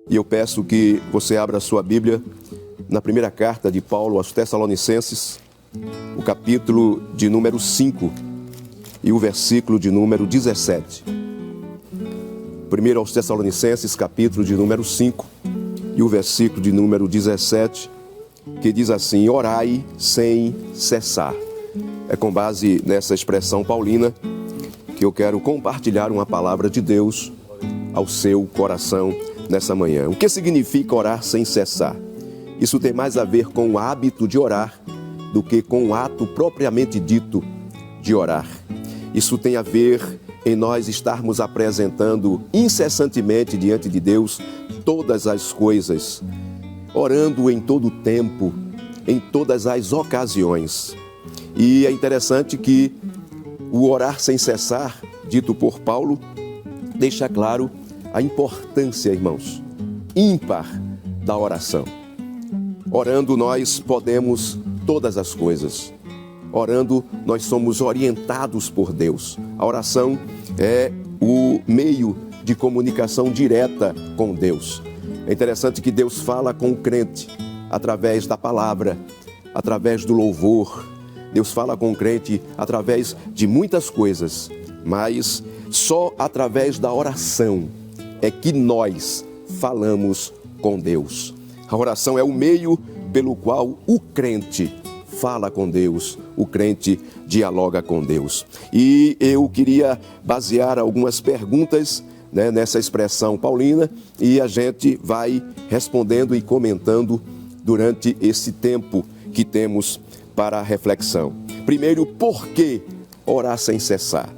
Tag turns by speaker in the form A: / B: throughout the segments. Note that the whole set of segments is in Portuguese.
A: E eu peço que você abra a sua Bíblia na primeira carta de Paulo aos Tessalonicenses, o capítulo de número 5 e o versículo de número 17. Primeiro aos Tessalonicenses, capítulo de número 5 e o versículo de número 17, que diz assim: orai sem cessar. É com base nessa expressão paulina que eu quero compartilhar uma palavra de Deus ao seu coração nessa manhã. O que significa orar sem cessar? Isso tem mais a ver com o hábito de orar do que com o ato propriamente dito de orar. Isso tem a ver em nós estarmos apresentando incessantemente diante de Deus todas as coisas, orando em todo o tempo, em todas as ocasiões. E é interessante que o orar sem cessar, dito por Paulo, deixa claro a importância, irmãos, ímpar da oração. Orando nós podemos todas as coisas. Orando nós somos orientados por Deus. A oração é o meio de comunicação direta com Deus. É interessante que Deus fala com o crente através da palavra, através do louvor. Deus fala com o crente através de muitas coisas, mas só através da oração é que nós falamos com Deus. A oração é o meio pelo qual o crente fala com Deus, o crente dialoga com Deus. E eu queria basear algumas perguntas, nessa expressão paulina, e a gente vai respondendo e comentando durante esse tempo que temos para a reflexão. Primeiro, por que orar sem cessar?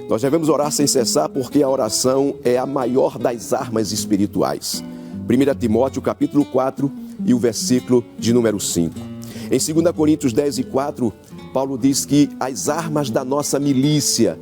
A: Nós devemos orar sem cessar porque a oração é a maior das armas espirituais. 1 Timóteo capítulo 4 e o versículo de número 5. Em 2 Coríntios 10 e 4, Paulo diz que as armas da nossa milícia,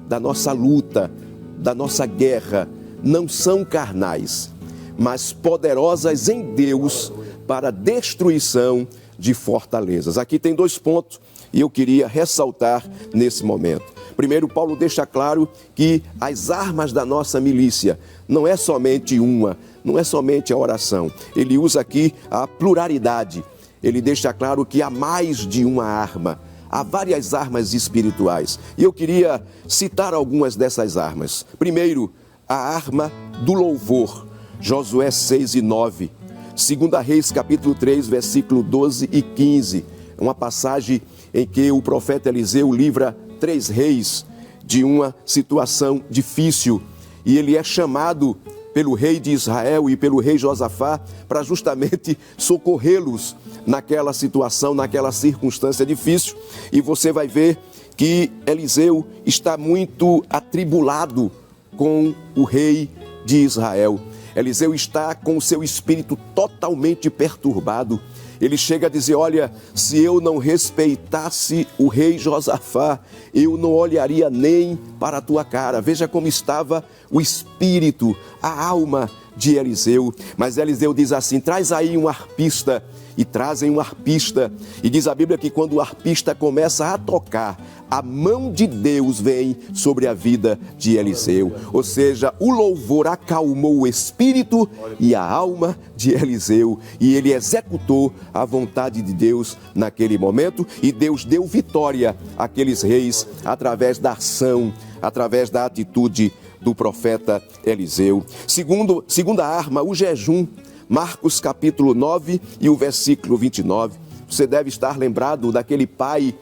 A: da nossa luta, da nossa guerra, não são carnais, mas poderosas em Deus para a destruição de fortalezas. Aqui tem 2 pontos e eu queria ressaltar nesse momento. Primeiro, Paulo deixa claro que as armas da nossa milícia não é somente uma, não é somente a oração. Ele usa aqui a pluralidade. Ele deixa claro que há mais de uma arma, há várias armas espirituais. E eu queria citar algumas dessas armas. Primeiro, a arma do louvor, Josué 6 e 9. 2 Reis capítulo 3, versículo 12 e 15. Uma passagem em que o profeta Eliseu livra 3 reis de uma situação difícil. E ele é chamado pelo rei de Israel e pelo rei Josafá para justamente socorrê-los naquela situação, naquela circunstância difícil. E você vai ver que Eliseu está muito atribulado com o rei de Israel. Eliseu está com o seu espírito totalmente perturbado. Ele chega a dizer: olha, se eu não respeitasse o rei Josafá, eu não olharia nem para a tua cara. Veja como estava o espírito, a alma de Eliseu. Mas Eliseu diz assim: traz aí um arpista. E trazem um arpista. E diz a Bíblia que quando o arpista começa a tocar, a mão de Deus vem sobre a vida de Eliseu. Ou seja, o louvor acalmou o espírito e a alma de Eliseu. E ele executou a vontade de Deus naquele momento. E Deus deu vitória àqueles reis através da ação, através da atitude do profeta Eliseu. Segunda arma, o jejum. Marcos capítulo 9 e o versículo 29. Você deve estar lembrado daquele pai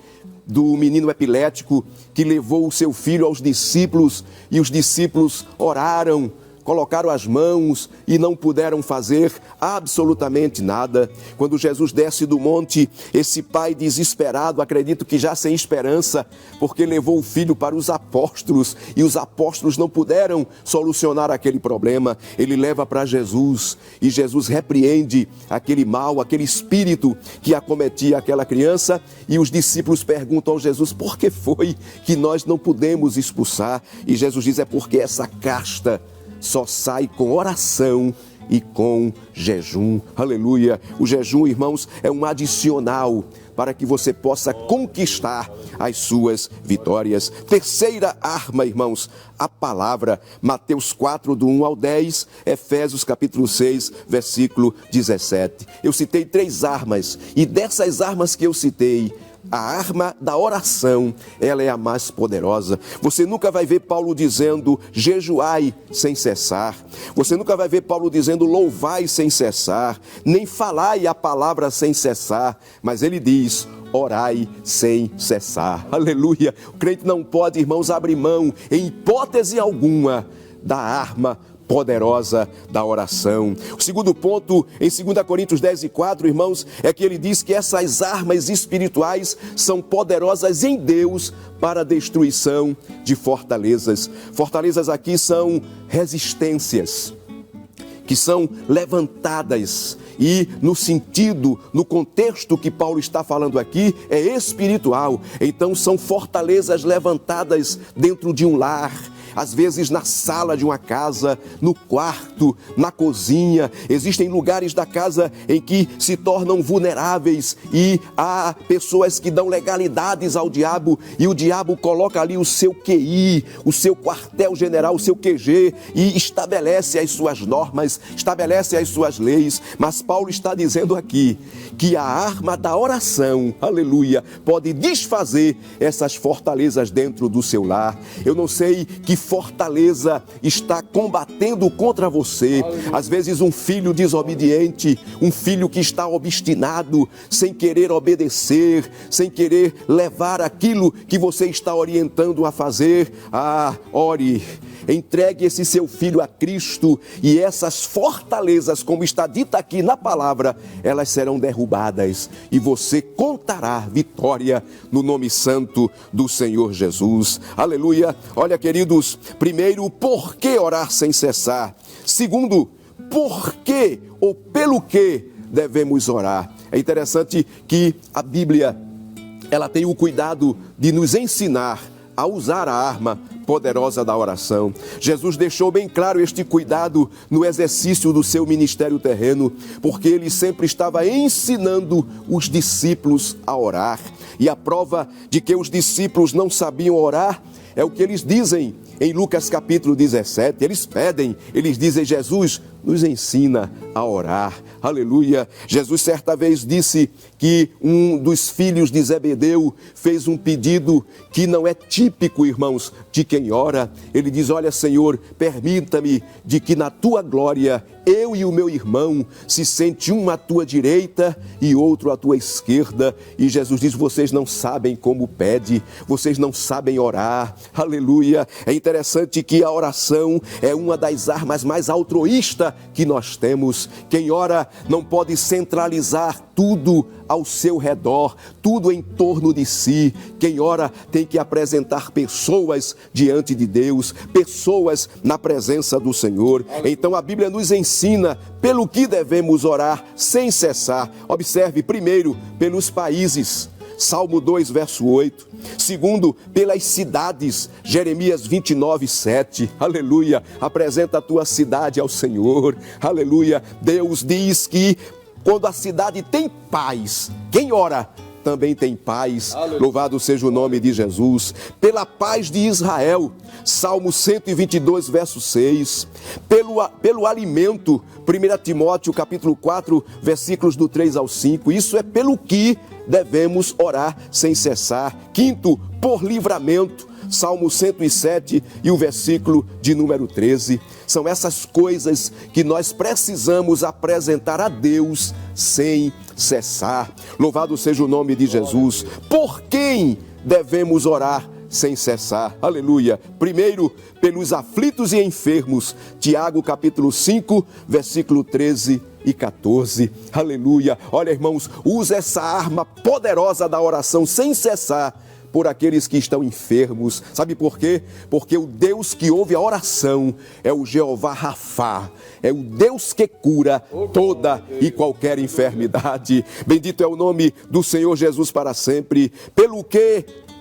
A: do menino epilético que levou o seu filho aos discípulos e os discípulos oraram, colocaram as mãos e não puderam fazer absolutamente nada. Quando Jesus desce do monte, esse pai desesperado, acredito que já sem esperança, porque levou o filho para os apóstolos e os apóstolos não puderam solucionar aquele problema. Ele leva para Jesus e Jesus repreende aquele mal, aquele espírito que acometia aquela criança, e os discípulos perguntam ao Jesus: por que foi que nós não pudemos expulsar? E Jesus diz: é porque essa casta só sai com oração e com jejum. Aleluia. O jejum, irmãos, é um adicional para que você possa conquistar as suas vitórias. Terceira arma, irmãos, a palavra. Mateus 4, do 1 ao 10, Efésios capítulo 6, versículo 17. Eu citei 3 armas, e dessas armas que eu citei, a arma da oração, ela é a mais poderosa. Você nunca vai ver Paulo dizendo jejuai sem cessar. Você nunca vai ver Paulo dizendo louvai sem cessar, nem falai a palavra sem cessar. Mas ele diz orai sem cessar. Aleluia. O crente não pode, irmãos, abrir mão em hipótese alguma da arma poderosa da oração. O segundo ponto, em 2 Coríntios 10 e 4, irmãos, é que ele diz que essas armas espirituais são poderosas em Deus para a destruição de fortalezas. Fortalezas aqui são resistências que são levantadas, e no sentido, no contexto que Paulo está falando aqui, é espiritual. Então são fortalezas levantadas dentro de um lar, às vezes na sala de uma casa, no quarto, na cozinha. Existem lugares da casa em que se tornam vulneráveis e há pessoas que dão legalidades ao diabo, e o diabo coloca ali o seu QI, o seu quartel-general, o seu QG, e estabelece as suas normas, estabelece as suas leis. Mas Paulo está dizendo aqui que a arma da oração, aleluia, pode desfazer essas fortalezas dentro do seu lar. Eu não sei que fortaleza está combatendo contra você. Às vezes um filho desobediente, um filho que está obstinado, sem querer obedecer, sem querer levar aquilo que você está orientando a fazer. Ore, entregue esse seu filho a Cristo, e essas fortalezas, como está dita aqui na palavra, elas serão derrubadas e você contará vitória no nome santo do Senhor Jesus. Aleluia. Olha, queridos, primeiro, por que orar sem cessar? Segundo, por que ou pelo que devemos orar? É interessante que a Bíblia, ela tem o cuidado de nos ensinar a usar a arma poderosa da oração. Jesus deixou bem claro este cuidado no exercício do seu ministério terreno, porque ele sempre estava ensinando os discípulos a orar. E a prova de que os discípulos não sabiam orar é o que eles dizem em Lucas capítulo 17. Eles pedem, eles dizem: Jesus, nos ensina a orar. Aleluia. Jesus certa vez disse que um dos filhos de Zebedeu fez um pedido que não é típico, irmãos, de quem ora. Ele diz: olha, Senhor, permita-me de que na tua glória eu e o meu irmão se sente um à tua direita e outro à tua esquerda. E Jesus diz: vocês não sabem como pede, vocês não sabem orar. Aleluia. É interessante que a oração é uma das armas mais altruístas que nós temos. Quem ora não pode centralizar tudo ao seu redor, tudo em torno de si. Quem ora tem que apresentar pessoas diante de Deus, pessoas na presença do Senhor. Então a Bíblia nos ensina pelo que devemos orar sem cessar. Observe, primeiro, pelos países. Salmo 2, verso 8. Segundo, pelas cidades. Jeremias 29, 7. Aleluia. Apresenta a tua cidade ao Senhor. Aleluia. Deus diz que quando a cidade tem paz, quem ora também tem paz. Aleluia. Louvado seja o nome de Jesus. Pela paz de Israel. Salmo 122, verso 6. Pelo alimento. 1 Timóteo capítulo 4, versículos do 3 ao 5. Isso é pelo que devemos orar sem cessar. Quinto, por livramento. Salmo 107 e o versículo de número 13. São essas coisas que nós precisamos apresentar a Deus sem cessar. Louvado seja o nome de Jesus. Por quem devemos orar sem cessar? Aleluia. Primeiro, pelos aflitos e enfermos. Tiago capítulo 5, versículo 13 e 14. Aleluia. Olha, irmãos, usa essa arma poderosa da oração sem cessar por aqueles que estão enfermos. Sabe por quê? Porque o Deus que ouve a oração é o Jeová Rafá, é o Deus que cura toda e qualquer enfermidade. Bendito é o nome do Senhor Jesus para sempre.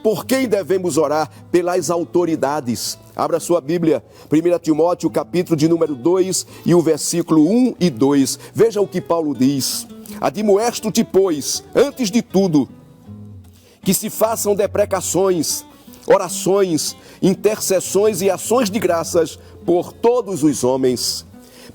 A: por quem devemos orar? Pelas autoridades. Abra sua Bíblia, 1 Timóteo, capítulo de número 2 e o versículo 1 e 2. Veja o que Paulo diz. Admoesto-te, pois, antes de tudo, que se façam deprecações, orações, intercessões e ações de graças por todos os homens,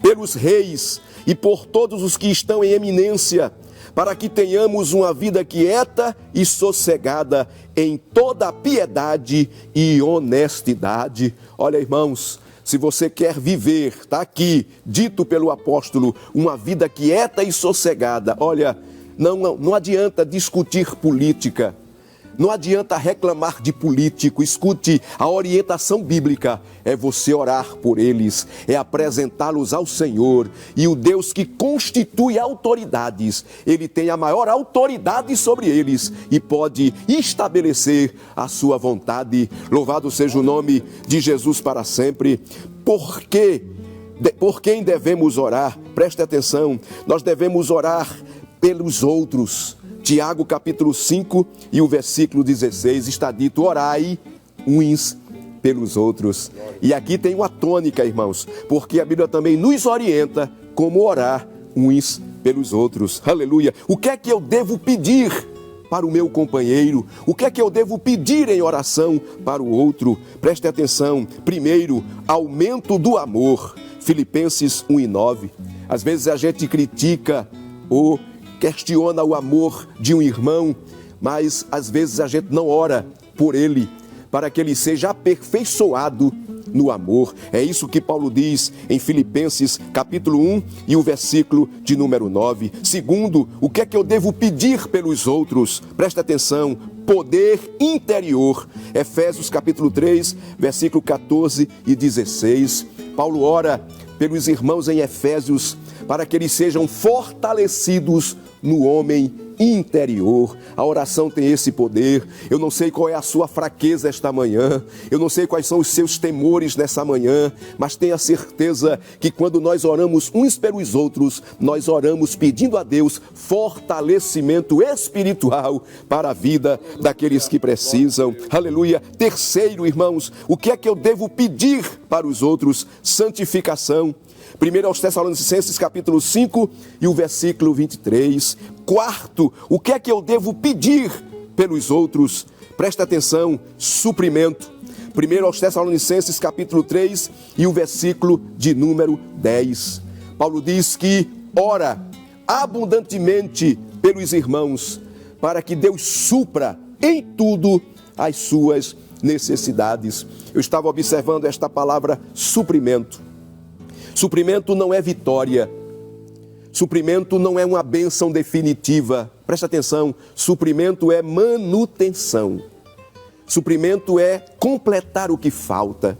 A: pelos reis e por todos os que estão em eminência, para que tenhamos uma vida quieta e sossegada em toda piedade e honestidade. Olha, irmãos, se você quer viver, está aqui, dito pelo apóstolo, uma vida quieta e sossegada, olha, não adianta discutir política. Não adianta reclamar de político. Escute, a orientação bíblica é você orar por eles, é apresentá-los ao Senhor. E o Deus que constitui autoridades, Ele tem a maior autoridade sobre eles e pode estabelecer a sua vontade. Louvado seja o nome de Jesus para sempre. Por quem devemos orar? Preste atenção, nós devemos orar pelos outros. Tiago capítulo 5 e o versículo 16 está dito: orai uns pelos outros. E aqui tem uma tônica, irmãos, porque a Bíblia também nos orienta como orar uns pelos outros. Aleluia! O que é que eu devo pedir para o meu companheiro? O que é que eu devo pedir em oração para o outro? Preste atenção. Primeiro, aumento do amor. Filipenses 1:9. Às vezes a gente critica ou questiona o amor de um irmão, mas às vezes a gente não ora por ele, para que ele seja aperfeiçoado no amor. É isso que Paulo diz em Filipenses capítulo 1 e o versículo de número 9. Segundo, o que é que eu devo pedir pelos outros? Presta atenção, poder interior. Efésios capítulo 3, versículo 14 e 16. Paulo ora pelos irmãos em Efésios, para que eles sejam fortalecidos no homem interior. A oração tem esse poder. Eu não sei qual é a sua fraqueza esta manhã, eu não sei quais são os seus temores nessa manhã, mas tenha certeza que quando nós oramos uns pelos outros, nós oramos pedindo a Deus fortalecimento espiritual para a vida daqueles que precisam. Aleluia. Terceiro, irmãos, o que é que eu devo pedir para os outros? Santificação. 1 aos Tessalonicenses capítulo 5 e o versículo 23. Quarto, o que é que eu devo pedir pelos outros? Presta atenção, suprimento. 1 aos Tessalonicenses capítulo 3 e o versículo de número 10. Paulo diz que ora abundantemente pelos irmãos, para que Deus supra em tudo as suas necessidades. Eu estava observando esta palavra suprimento. Suprimento não é vitória. Suprimento não é uma bênção definitiva. Presta atenção, suprimento é manutenção. Suprimento é completar o que falta.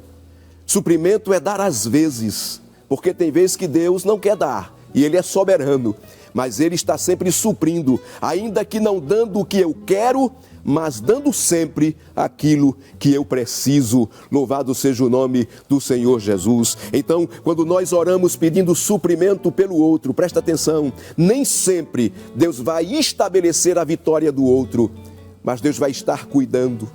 A: Suprimento é dar às vezes, porque tem vezes que Deus não quer dar, e Ele é soberano, mas Ele está sempre suprindo, ainda que não dando o que eu quero, mas dando sempre aquilo que eu preciso. Louvado seja o nome do Senhor Jesus. Então, quando nós oramos pedindo suprimento pelo outro, presta atenção, nem sempre Deus vai estabelecer a vitória do outro, mas Deus vai estar cuidando.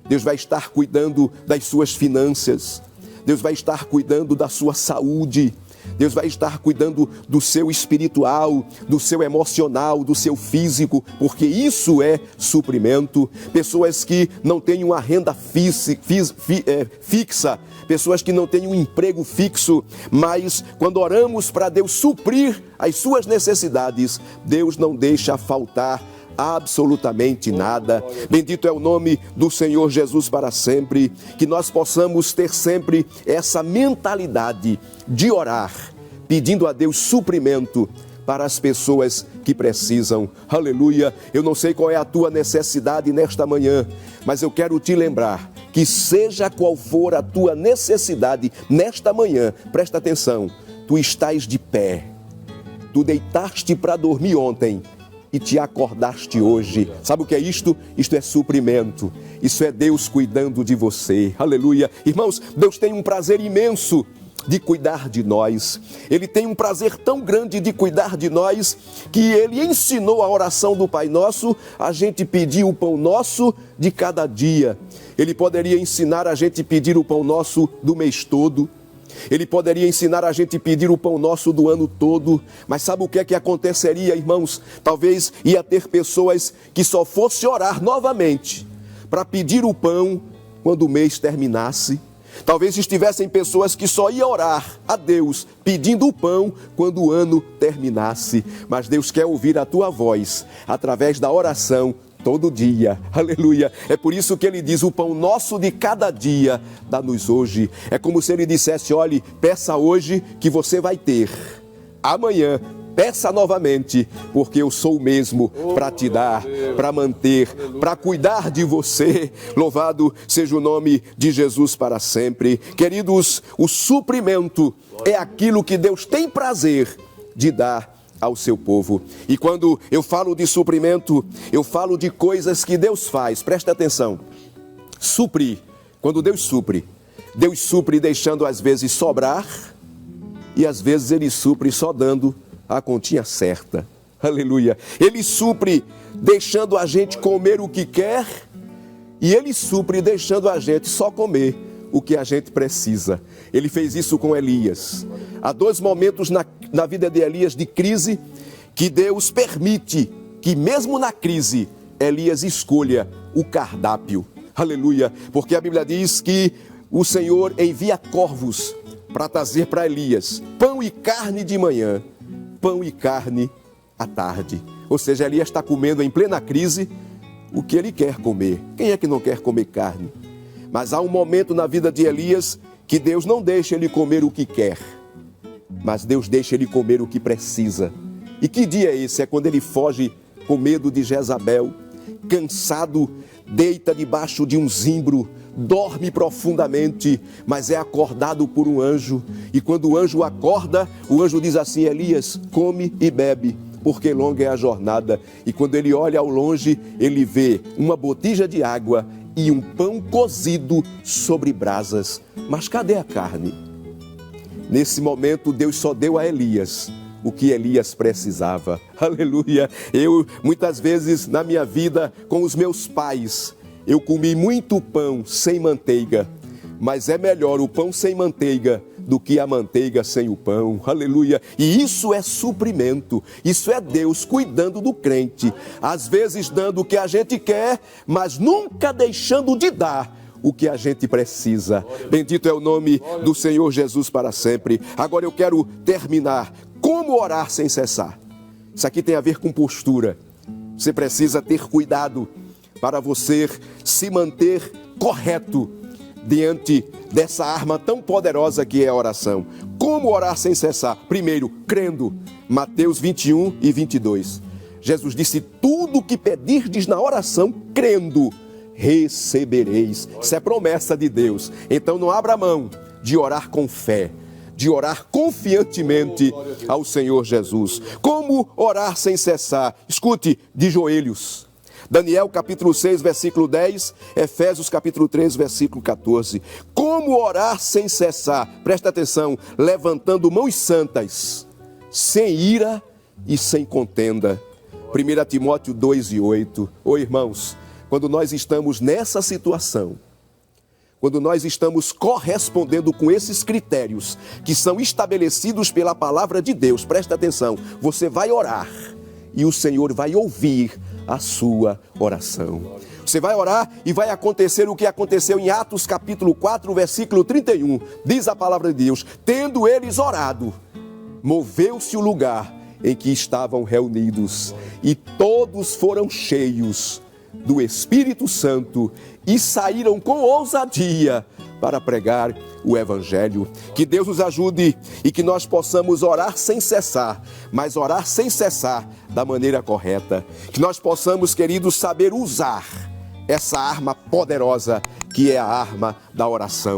A: Deus vai estar cuidando das suas finanças. Deus vai estar cuidando da sua saúde. Deus vai estar cuidando do seu espiritual, do seu emocional, do seu físico, porque isso é suprimento. Pessoas que não têm uma renda fixa, pessoas que não têm um emprego fixo, mas quando oramos para Deus suprir as suas necessidades, Deus não deixa faltar absolutamente nada. Bendito é o nome do Senhor Jesus para sempre. Que nós possamos ter sempre essa mentalidade de orar, pedindo a Deus suprimento para as pessoas que precisam. Aleluia. Eu não sei qual é a tua necessidade nesta manhã, mas eu quero te lembrar que seja qual for a tua necessidade nesta manhã, presta atenção, tu estás de pé. Tu deitaste para dormir ontem e te acordaste hoje. Sabe o que é isto? Isto é suprimento. Isso é Deus cuidando de você. Aleluia. Irmãos, Deus tem um prazer imenso de cuidar de nós. Ele tem um prazer tão grande de cuidar de nós que Ele ensinou a oração do Pai Nosso, a gente pedir o pão nosso de cada dia. Ele poderia ensinar a gente pedir o pão nosso do mês todo. Ele poderia ensinar a gente pedir o pão nosso do ano todo, mas sabe o que é que aconteceria, irmãos? Talvez ia ter pessoas que só fosse orar novamente para pedir o pão quando o mês terminasse. Talvez estivessem pessoas que só iam orar a Deus pedindo o pão quando o ano terminasse. Mas Deus quer ouvir a tua voz através da oração todo dia, aleluia. É por isso que Ele diz: o pão nosso de cada dia dá-nos hoje. É como se Ele dissesse: olhe, peça hoje que você vai ter, amanhã peça novamente, porque eu sou o mesmo para te dar, para manter, para cuidar de você. Louvado seja o nome de Jesus para sempre. Queridos, o suprimento é aquilo que Deus tem prazer de dar ao seu povo. E quando eu falo de suprimento, eu falo de coisas que Deus faz. Presta atenção. Suprir. Quando Deus supre deixando às vezes sobrar, e às vezes Ele supre só dando a continha certa. Aleluia. Ele supre deixando a gente comer o que quer, e Ele supre deixando a gente só comer o que a gente precisa. Ele fez isso com Elias. Há dois momentos na vida de Elias de crise que Deus permite que mesmo na crise Elias escolha o cardápio. Aleluia. Porque a Bíblia diz que o Senhor envia corvos para trazer para Elias pão e carne de manhã, pão e carne à tarde. Ou seja, Elias está comendo em plena crise o que ele quer comer. Quem é que não quer comer carne? Mas há um momento na vida de Elias que Deus não deixa ele comer o que quer, mas Deus deixa ele comer o que precisa. E que dia é esse? É quando ele foge com medo de Jezabel, cansado, deita debaixo de um zimbro, dorme profundamente, mas é acordado por um anjo. E quando o anjo acorda, o anjo diz assim: Elias, come e bebe, porque longa é a jornada. E quando ele olha ao longe, ele vê uma botija de água e um pão cozido sobre brasas. Mas cadê a carne? Nesse momento, Deus só deu a Elias o que Elias precisava. Aleluia! Eu, muitas vezes na minha vida, com os meus pais, eu comi muito pão sem manteiga, mas é melhor o pão sem manteiga do que a manteiga sem o pão. Aleluia! E isso é suprimento, isso é Deus cuidando do crente, às vezes dando o que a gente quer, mas nunca deixando de dar o que a gente precisa. Bendito é o nome do Senhor Jesus para sempre. Agora eu quero terminar. Como orar sem cessar? Isso aqui tem a ver com postura. Você precisa ter cuidado para você se manter correto diante dessa arma tão poderosa que é a oração. Como orar sem cessar? Primeiro, crendo. Mateus 21 e 22. Jesus disse: tudo o que pedirdes na oração, crendo, recebereis. Isso é promessa de Deus. Então não abra mão de orar com fé, de orar confiantemente ao Senhor Jesus. Como orar sem cessar? Escute, de joelhos. Daniel capítulo 6, versículo 10, Efésios capítulo 3, versículo 14. Como orar sem cessar? Presta atenção, levantando mãos santas, sem ira e sem contenda. 1 Timóteo 2 e 8. Ô irmãos, quando nós estamos nessa situação, quando nós estamos correspondendo com esses critérios que são estabelecidos pela palavra de Deus, presta atenção, você vai orar e o Senhor vai ouvir a sua oração. Você vai orar e vai acontecer o que aconteceu em Atos capítulo 4, versículo 31. Diz a palavra de Deus: tendo eles orado, moveu-se o lugar em que estavam reunidos e todos foram cheios do Espírito Santo e saíram com ousadia para pregar o Evangelho. Que Deus nos ajude e que nós possamos orar sem cessar, mas orar sem cessar da maneira correta. Que nós possamos, queridos, saber usar essa arma poderosa que é a arma da oração.